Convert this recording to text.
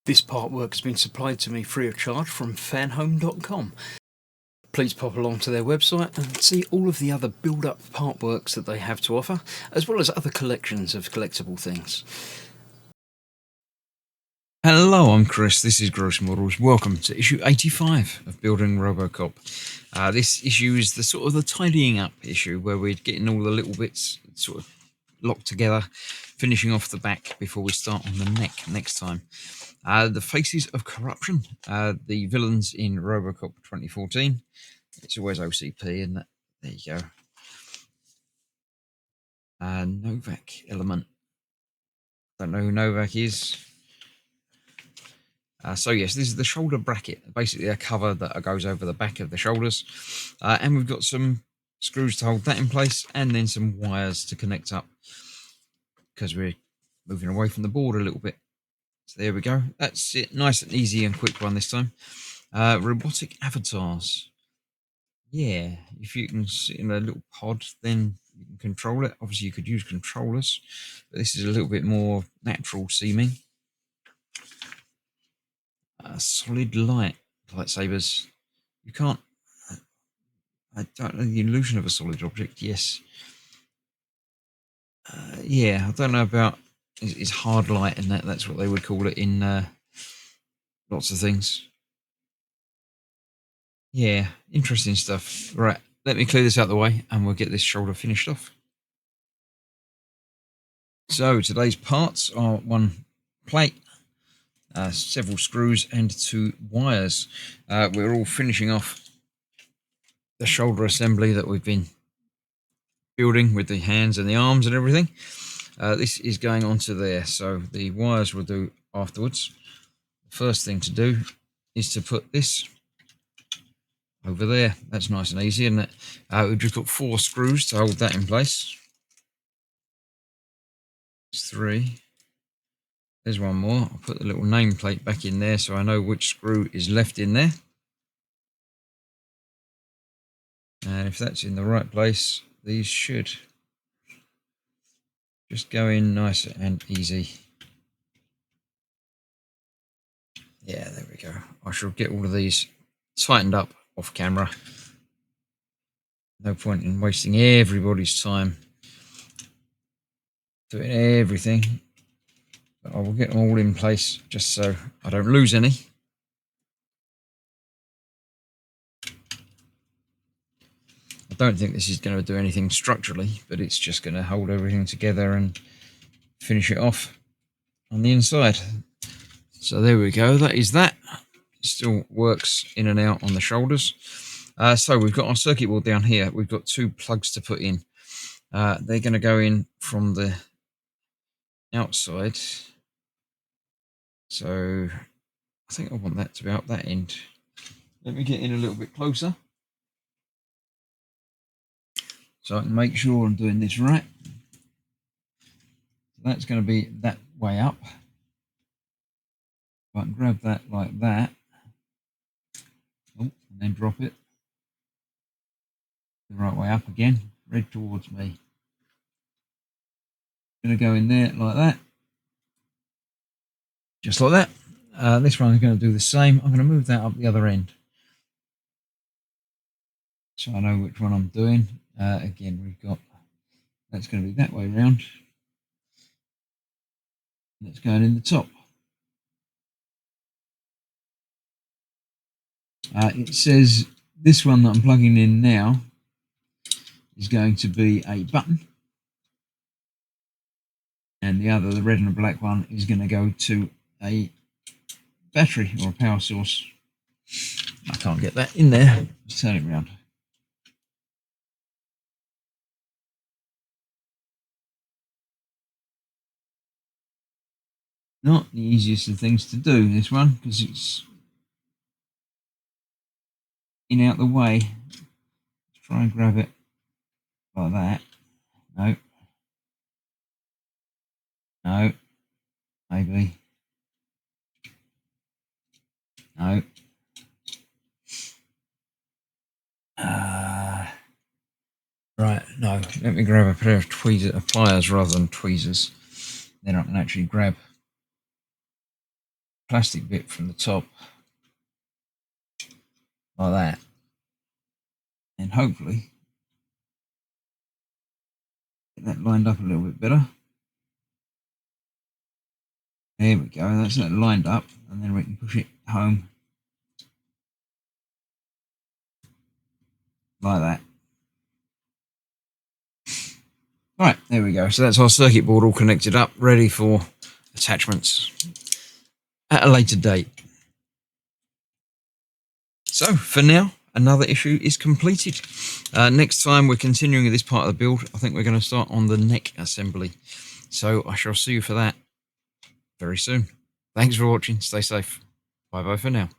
This artwork has been supplied to me free of charge from Fanhome.com. Please pop along to their website and see all of the other build-up artworks that they have to offer, as well as other collections of collectible things. Hello, I'm Chris. This is Gross Models. Welcome to issue 85 of Building Robocop. This issue is the tidying up issue where we're getting all the little bits sort of locked together, finishing off the back before we start on the neck next time. The Faces of Corruption, the villains in Robocop 2014. It's always OCP, and that there you go. Novak element. Don't know who Novak is. So yes, this is the shoulder bracket, basically a cover that goes over the back of the shoulders, and we've got some screws to hold that in place, and then some wires to connect up because we're moving away from the board a little bit. So there we go. That's it. Nice and easy and quick one this time. Robotic avatars. Yeah, if you can sit in a little pod, then you can control it. Obviously, you could use controllers, but this is a little bit more natural seeming. Solid light lightsabers. You can't. I don't know the illusion of a solid object. Yes. Yeah, I don't know about. It's hard light, and that's what they would call it in lots of things. Yeah, interesting stuff. Right, let me clear this out of the way, and we'll get this shoulder finished off. So today's parts are one plate, several screws, and 2 wires. We're all finishing off the shoulder assembly that we've been building with the hands and the arms and everything. This is going onto there, so the wires we'll do afterwards. The first thing to do is to put this over there. That's nice and easy, isn't it? We've just got 4 screws to hold that in place. 3. There's one more. I'll put the little nameplate back in there so I know which screw is left in there. And if that's in the right place, these should just go in nice and easy. Yeah, there we go. I shall get all of these tightened up off camera. No point in wasting everybody's time doing everything. But I will get them all in place just so I don't lose any. I don't think this is going to do anything structurally, but it's just going to hold everything together and finish it off on the inside. So there we go. That is that. It still works in and out on the shoulders. So we've got our circuit board down here. We've got 2 plugs to put in. They're going to go in from the outside. So I think I want that to be out that end. Let me get in a little bit closer so I can make sure I'm doing this right. That's going to be that way up. If I can grab that like that, and then drop it the right way up again, red towards me. Going to go in there like that, just like that. This one is going to do the same. I'm going to move that up the other end so I know which one I'm doing. Again, we've got that's going to be that way round. That's going in the top. It says this one that I'm plugging in now is going to be a button, and the other, the red and the black one, is going to go to a battery or a power source. I can't get that in there. Let's turn it around. Not the easiest of things to do, this one, because it's in out the way. Let's try and grab it like that. No. No. Maybe. No. Right, no. Let me grab a pair of pliers rather than tweezers. Then I can actually grab plastic bit from the top like that, and hopefully get that lined up a little bit better. There we go, that's that lined up, and then we can push it home like that. Right, there we go. So that's our circuit board all connected up, ready for attachments at a later date. So for now, another issue is completed. Next time we're continuing with this part of the build. I think we're going to start on the neck assembly. So I shall see you for that very soon. Thanks for watching. Stay safe. Bye bye for now.